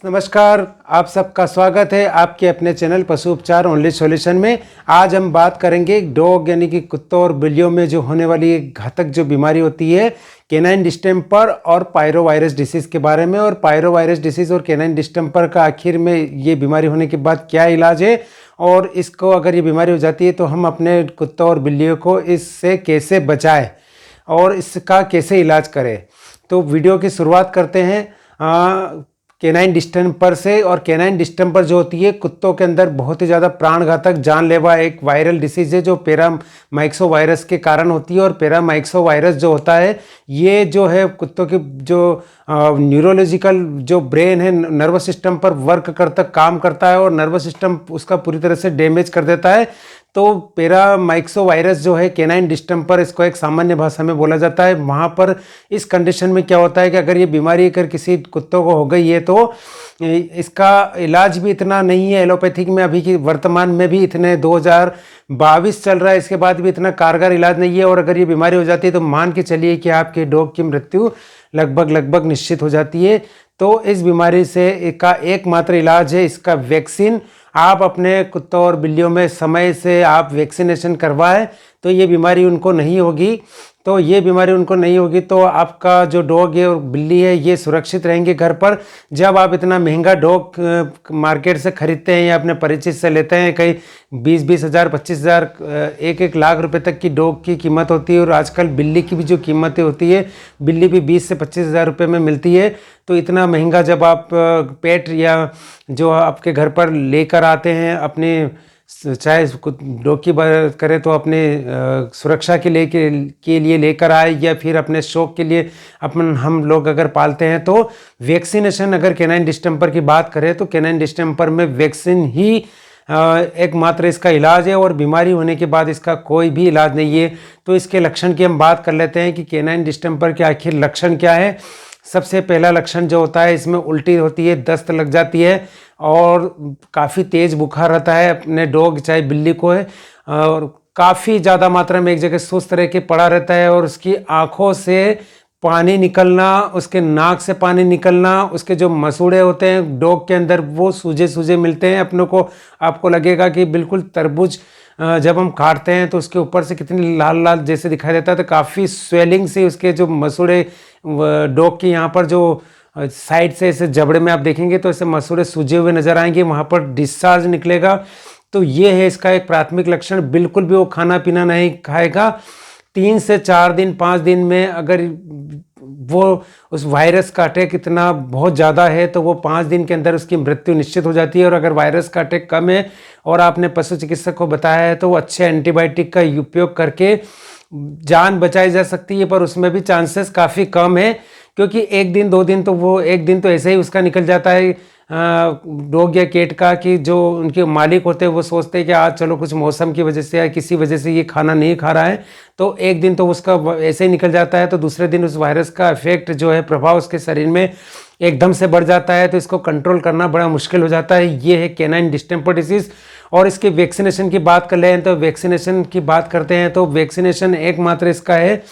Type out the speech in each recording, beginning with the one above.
नमस्कार, आप सबका स्वागत है आपके अपने चैनल पशु उपचार ओनली सॉल्यूशन में। आज हम बात करेंगे डॉग यानी कि कुत्तों और बिल्लियों में जो होने वाली एक घातक जो बीमारी होती है कैनाइन डिस्टेंपर और पायरोवायरस डिसीज़ के बारे में। और पायरोवायरस डिसीज़ और कैनाइन डिस्टेंपर का आखिर में ये बीमारी होने के बाद क्या इलाज है और इसको अगर ये बीमारी हो जाती है तो हम अपने कुत्तों और बिल्लियों को इससे कैसे बचाएं और इसका कैसे इलाज करें। तो वीडियो की शुरुआत करते हैं कैनाइन डिस्टेंपर से। और कैनाइन डिस्टेंपर जो होती है कुत्तों के अंदर बहुत ही ज़्यादा प्राणघातक जानलेवा एक वायरल डिसीज़ है जो पैरामाइक्सो वायरस के कारण होती है। और पैरामाइक्सो वायरस जो होता है ये जो है कुत्तों की जो न्यूरोलॉजिकल जो ब्रेन है नर्वस सिस्टम पर वर्क काम करता है और नर्वस सिस्टम उसका पूरी तरह से डैमेज कर देता है। तो पैरामाइक्सो वायरस जो है कैनाइन डिस्टेंपर इसको एक सामान्य भाषा में बोला जाता है। वहाँ पर इस कंडीशन में क्या होता है कि अगर ये बीमारी अगर किसी कुत्तों को हो गई है तो इसका इलाज भी इतना नहीं है एलोपैथिक में, अभी की वर्तमान में भी इतने 2022 चल रहा है, इसके बाद भी इतना कारगर इलाज नहीं है। और अगर ये बीमारी हो जाती है तो मान के चलिए कि आपके डॉग की मृत्यु लगभग निश्चित हो जाती है। तो इस बीमारी से का एकमात्र इलाज है इसका वैक्सीन। आप अपने कुत्तों और बिल्लियों में समय से आप वैक्सीनेशन करवाएं तो ये बीमारी उनको नहीं होगी। तो आपका जो डॉग है और बिल्ली है ये सुरक्षित रहेंगे घर पर। जब आप इतना महंगा डॉग मार्केट से खरीदते हैं या अपने परिचित से लेते हैं, कई 20-20 हज़ार 25 हज़ार 1-1 लाख रुपए तक की डॉग की कीमत होती है। और आजकल बिल्ली की भी जो कीमतें होती है, बिल्ली भी 20 से 25 हज़ार रुपये में मिलती है। तो इतना महंगा जब आप पेट या जो आपके घर पर लेकर आते हैं अपने, चाहे डॉग की बात करें तो अपने सुरक्षा के लिए लेकर आए या फिर अपने शौक के लिए हम लोग अगर पालते हैं तो वैक्सीनेशन, अगर कैनाइन डिस्टेंपर की बात करें तो कैनाइन डिस्टेंपर में वैक्सीन ही एकमात्र इसका इलाज है और बीमारी होने के बाद इसका कोई भी इलाज नहीं है। तो इसके लक्षण की हम बात कर लेते हैं कि कैनाइन डिस्टेंपर के आखिर लक्षण क्या है। सबसे पहला लक्षण जो होता है इसमें उल्टी होती है, दस्त लग जाती है और काफ़ी तेज़ बुखार रहता है अपने डॉग चाहे बिल्ली को है। और काफ़ी ज़्यादा मात्रा में एक जगह सुस्त रह के पड़ा रहता है और उसकी आँखों से पानी निकलना, उसके नाक से पानी निकलना, उसके जो मसूड़े होते हैं डॉग के अंदर वो सूजे मिलते हैं अपनों को। आपको लगेगा कि बिल्कुल तरबूज जब हम काटते हैं तो उसके ऊपर से कितनी लाल लाल जैसे दिखाई देता है। तो काफ़ी स्वेलिंग से उसके जो मसूड़े डॉग के यहाँ पर जो साइड से ऐसे जबड़े में आप देखेंगे तो ऐसे मसूड़े सूजे हुए नजर आएंगे, वहाँ पर डिस्चार्ज निकलेगा। तो ये है इसका एक प्राथमिक लक्षण। बिल्कुल भी वो खाना पीना नहीं खाएगा। 3 से 4 दिन 5 दिन में अगर वो उस वायरस का अटैक इतना बहुत ज़्यादा है तो वो 5 दिन के अंदर उसकी मृत्यु निश्चित हो जाती है। और अगर वायरस का अटैक कम है और आपने पशु चिकित्सक को बताया है तो वो अच्छे एंटीबायोटिक का उपयोग करके जान बचाई जा सकती है। पर उसमें भी चांसेस काफ़ी कम है क्योंकि 1 दिन 2 दिन तो वो 1 दिन तो ऐसे ही उसका निकल जाता है डॉग या कैट का, कि जो उनके मालिक होते हैं वो सोचते हैं कि आज चलो कुछ मौसम की वजह से या किसी वजह से ये खाना नहीं खा रहा है, तो 1 दिन तो उसका ऐसे ही निकल जाता है। तो दूसरे दिन उस वायरस का इफेक्ट जो है प्रभाव उसके शरीर में एकदम से बढ़ जाता है। तो इसको कंट्रोल करना बड़ा मुश्किल हो जाता है। ये है कैनाइन डिस्टेंपर डिसीज़। और इसके वैक्सीनेशन की बात कर लें तो वैक्सीनेशन की बात करते हैं तो वैक्सीनेशन एकमात्र इसका है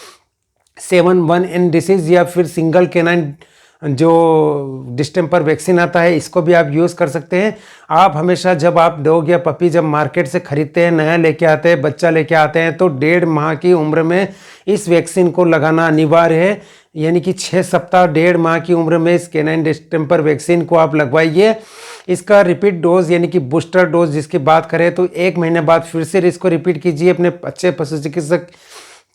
7-1N डिसीज़ या फिर सिंगल कैनाइन जो डिस्टेंपर वैक्सीन आता है, इसको भी आप यूज़ कर सकते हैं। आप हमेशा जब आप डॉग या पपी जब मार्केट से ख़रीदते हैं, नया लेके आते हैं, बच्चा लेके आते हैं तो 1.5 माह की उम्र में इस वैक्सीन को लगाना अनिवार्य है। यानी कि 6 सप्ताह 1.5 माह की उम्र में इस कैनाइन डिस्टेंपर वैक्सीन को आप लगवाइए। इसका रिपीट डोज यानी कि बूस्टर डोज जिसकी बात करें तो 1 महीने बाद फिर से इसको रिपीट कीजिए, अपने अच्छे पशु चिकित्सक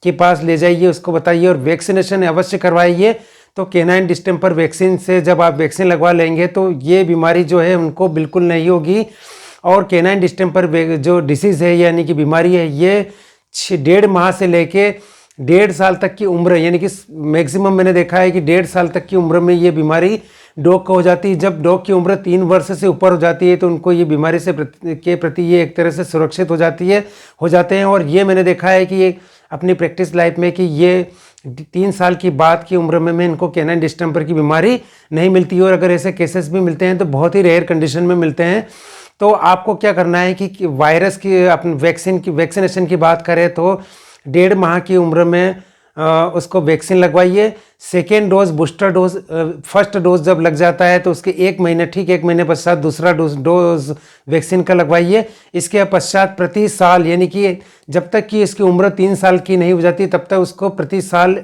के पास ले जाइए, उसको बताइए और वैक्सीनेशन अवश्य करवाइए। तो कैनाइन डिस्टेंपर वैक्सीन से जब आप वैक्सीन लगवा लेंगे तो ये बीमारी जो है उनको बिल्कुल नहीं होगी। और कैनाइन डिस्टेंपर जो डिसीज़ है यानी कि बीमारी है ये 1.5 माह से लेके 1.5 साल तक की उम्र, यानी कि मैक्सिमम मैंने देखा है कि 1.5 साल तक की उम्र में ये बीमारी डॉग को हो जाती है। जब डॉग की उम्र 3 वर्ष से ऊपर हो जाती है तो उनको ये बीमारी के प्रति ये एक तरह से सुरक्षित हो जाते हैं। और ये मैंने देखा है कि ये अपनी प्रैक्टिस लाइफ में कि ये 3 साल की बाद की उम्र में इनको कैनाइन डिस्टेंपर की बीमारी नहीं मिलती है। और अगर ऐसे केसेस भी मिलते हैं तो बहुत ही रेयर कंडीशन में मिलते हैं। तो आपको क्या करना है कि वायरस की अपने वैक्सीनेशन की बात करें तो 1.5 माह की उम्र में उसको वैक्सीन लगवाइए। Second dose booster dose, first dose जब लग जाता है तो उसके 1 महीने, ठीक 1 महीने पश्चात दूसरा डोज वैक्सीन का लगवाइए। इसके पश्चात प्रति साल, यानी कि जब तक कि इसकी उम्र 3 साल की नहीं हो जाती तब तक उसको प्रति साल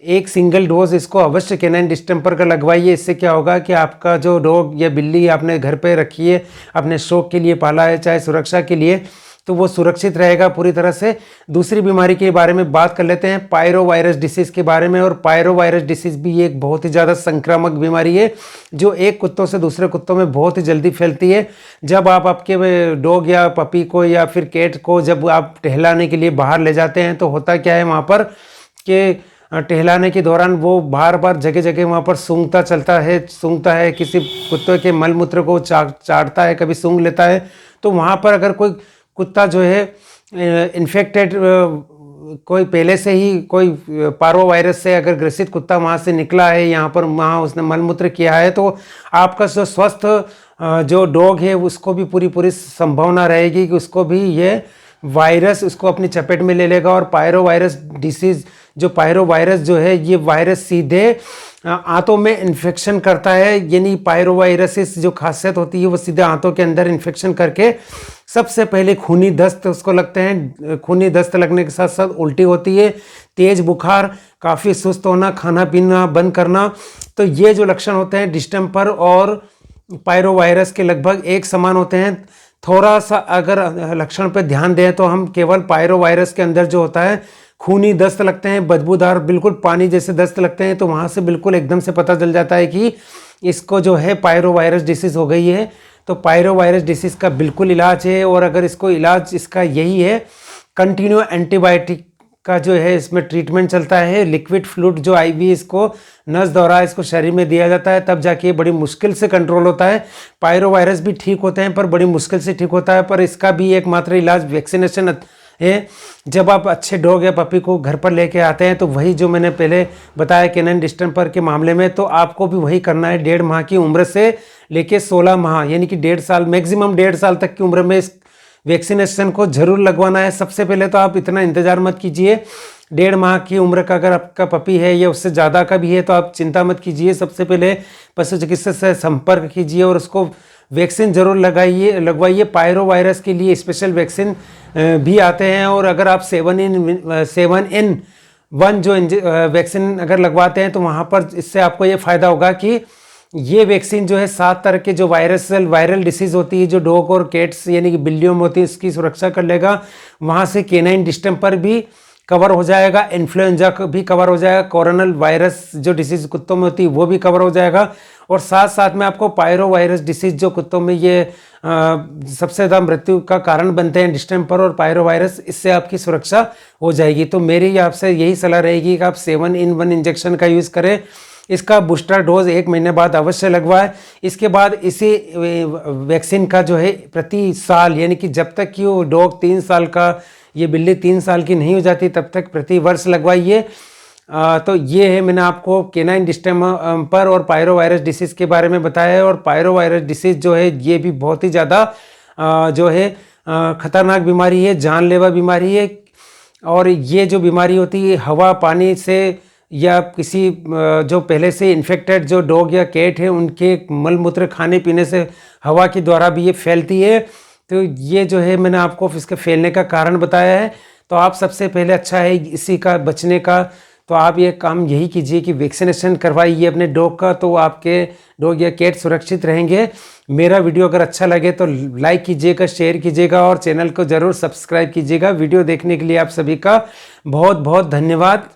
एक सिंगल डोज इसको अवश्य कैनाइन डिस्टेंपर का लगवाइए। इससे क्या होगा कि आपका जो डॉग या बिल्ली आपने घर पे रखी है, अपने शौक के लिए पाला है, चाहे सुरक्षा के लिए, तो वो सुरक्षित रहेगा पूरी तरह से। दूसरी बीमारी के बारे में बात कर लेते हैं, पायरोवायरस डिसीज़ के बारे में। और पायरोवायरस डिसीज़ भी एक बहुत ही ज़्यादा संक्रामक बीमारी है जो एक कुत्तों से दूसरे कुत्तों में बहुत ही जल्दी फैलती है। जब आप आपके डॉग या पपी को या फिर कैट को जब आप टहलाने के लिए बाहर ले जाते हैं तो होता क्या है वहाँ पर कि टहलाने के दौरान वो बार बार जगह जगह वहाँ पर सूंघता है, किसी कुत्ते के मलमूत्र को चाटता है, कभी सूंघ लेता है। तो वहाँ पर अगर कोई कुत्ता जो है इन्फेक्टेड, कोई पहले से ही कोई पारोवायरस से अगर ग्रसित कुत्ता वहाँ से निकला है, वहाँ उसने मलमूत्र किया है, तो आपका जो स्वस्थ जो डॉग है उसको भी पूरी संभावना रहेगी कि उसको भी ये वायरस उसको अपनी चपेट में ले लेगा। और पायरोवायरस डिसीज़, जो पायरोवायरस जो है ये वायरस सीधे आंतों में इन्फेक्शन करता है, यानी पायरोवायरसिस जो खासियत होती है वो सीधे आंतों के अंदर इन्फेक्शन करके सबसे पहले खूनी दस्त उसको लगते हैं। खूनी दस्त लगने के साथ साथ उल्टी होती है, तेज बुखार, काफ़ी सुस्त होना, खाना पीना बंद करना। तो ये जो लक्षण होते हैं डिस्टेंपर और पायरोवायरस के लगभग एक समान होते हैं। थोड़ा सा अगर लक्षण पर ध्यान दें तो हम केवल पायरोवायरस के अंदर जो होता है खूनी दस्त लगते हैं, बदबूदार बिल्कुल पानी जैसे दस्त लगते हैं, तो वहाँ से बिल्कुल एकदम से पता चल जाता है कि इसको जो है पायरोवायरस डिसीज़ हो गई है। तो पायरोवायरस डिसीज़ का बिल्कुल इलाज है। और अगर इसको इलाज इसका यही है, कंटिन्यू एंटीबायोटिक का जो है इसमें ट्रीटमेंट चलता है। लिक्विड फ्लूइड जो आईवी इसको नस द्वारा इसको शरीर में दिया जाता है, तब जाके बड़ी मुश्किल से कंट्रोल होता है। पायरोवायरस भी ठीक होते हैं पर बड़ी मुश्किल से ठीक होता है। पर इसका भी एकमात्र इलाज वैक्सीनेशन है। जब आप अच्छे डॉग या पपी को घर पर लेके आते हैं तो वही जो मैंने पहले बताया कैनाइन डिस्टेंपर के मामले में, तो आपको भी वही करना है। 1.5 माह की उम्र से लेके 16 माह, यानी कि 1.5 साल, मैक्सिमम 1.5 साल तक की उम्र में इस वैक्सीनेशन को जरूर लगवाना है। सबसे पहले तो आप इतना इंतजार मत कीजिए। 1.5 माह की उम्र का अगर आपका पपी है या उससे ज़्यादा का भी है तो आप चिंता मत कीजिए। सबसे पहले पशु चिकित्सक से संपर्क कीजिए और उसको वैक्सीन जरूर लगवाइए। पायरोवायरस के लिए स्पेशल वैक्सीन भी आते हैं। और अगर आप 7in1 जो वैक्सीन अगर लगवाते हैं तो वहाँ पर इससे आपको ये फ़ायदा होगा कि ये वैक्सीन जो है 7 तरह के जो वायरल डिसीज़ होती है जो डॉग और कैट्स यानी कि बिल्लियों में होती है, इसकी सुरक्षा कर लेगा। वहाँ से कैनाइन डिस्टेंपर भी कवर हो जाएगा, इन्फ्लुएंजा भी कवर हो जाएगा, कोरोनल वायरस जो डिसीज़ कुत्तों में होती है वो भी कवर हो जाएगा। और साथ साथ में आपको पायरोवायरस डिसीज़ जो कुत्तों में ये सबसे ज़्यादा मृत्यु का कारण बनते हैं, डिस्टेंपर और पायरोवायरस, इससे आपकी सुरक्षा हो जाएगी। तो मेरी आपसे यही सलाह रहेगी कि आप 7in1 इंजेक्शन का यूज़ करें। इसका बूस्टर डोज 1 महीने बाद अवश्य लगवाएं। इसके बाद इसी वैक्सीन का जो है प्रति साल, यानी कि जब तक कि वो डॉग 3 साल का, ये बिल्ली 3 साल की नहीं हो जाती तब तक प्रति वर्ष लगवाइए। तो ये है, मैंने आपको कैनाइन डिस्टेंपर और पायरोवायरस डिसीज़ के बारे में बताया है। और पायरोवायरस डिसीज़ जो है ये भी बहुत ही ज़्यादा जो है ख़तरनाक बीमारी है, जानलेवा बीमारी है। और ये जो बीमारी होती है हवा पानी से या किसी जो पहले से इन्फेक्टेड जो डॉग या कैट है उनके मलमूत्र खाने पीने से हवा के द्वारा भी ये फैलती है। तो ये जो है मैंने आपको इसके फैलने का कारण बताया है। तो आप सबसे पहले अच्छा है इसी का बचने का, तो आप ये काम यही कीजिए कि वैक्सीनेशन करवाइए अपने डॉग का, तो आपके डॉग या कैट सुरक्षित रहेंगे। मेरा वीडियो अगर अच्छा लगे तो लाइक कीजिएगा, शेयर कीजिएगा और चैनल को ज़रूर सब्सक्राइब कीजिएगा। वीडियो देखने के लिए आप सभी का बहुत बहुत धन्यवाद।